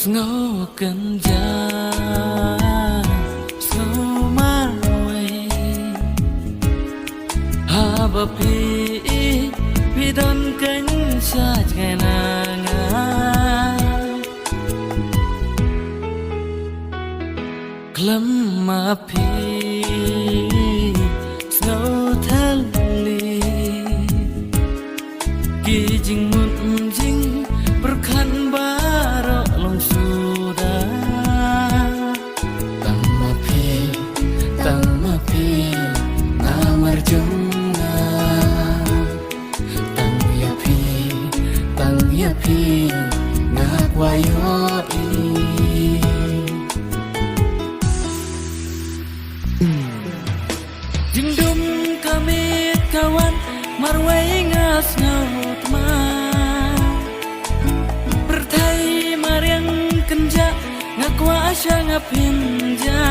Snow kenja Snow marway Haba pi Pidon kensha jenanga Klamma pi Snow thali Kijing munjing Berkan barok long sudah Tang mapi Namar jumna Tang yapi Nak wayo ini Jindum kami kawan Marwai ngas ngaut ma Bertai mariang kenja Ngakwa asya ngapinja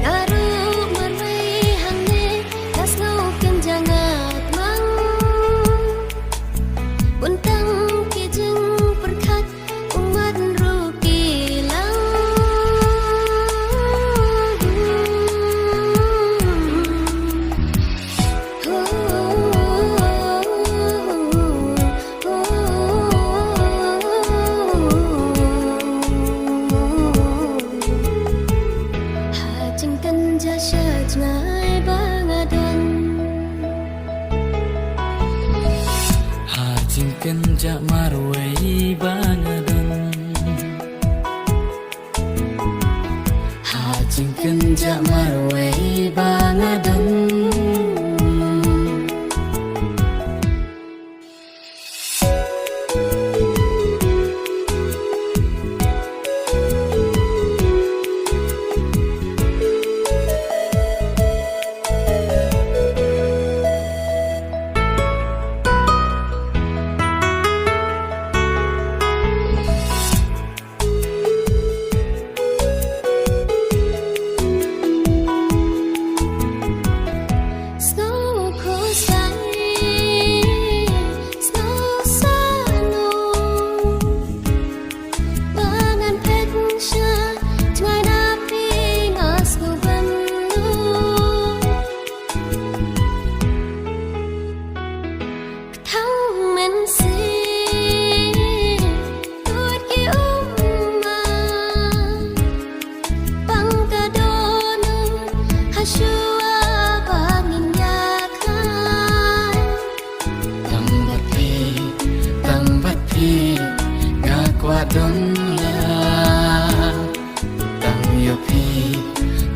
Naru marwai hangne Kas ngau kenja ngat mang Buntang kijeng perkat Umat rukilang Ngai bangadon Hajing kenja marwai bangadon Hajing kenja marwai bangadon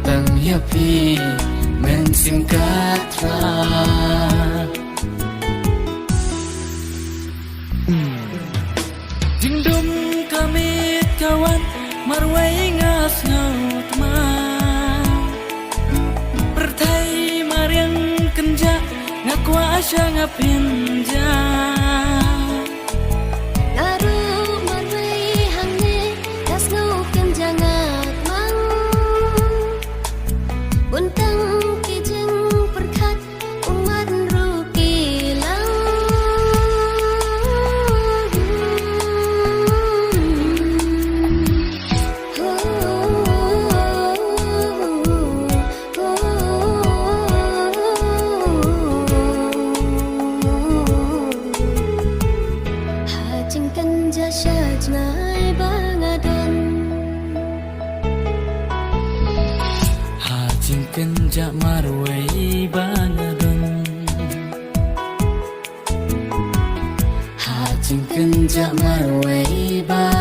Tang yapi mensingkatra Jindum kami kawan Marwai ngas ngaut ma Bertai mariang kenja Ngakwa asya ngapinja Naru marwai hangne Kas ngau kenja ngat mang Buntang kijeng perkat Umat rukilang Hajing kenja ngai bangadon Hajing kenja marwai bangadon Hajing kenja marwai bangadon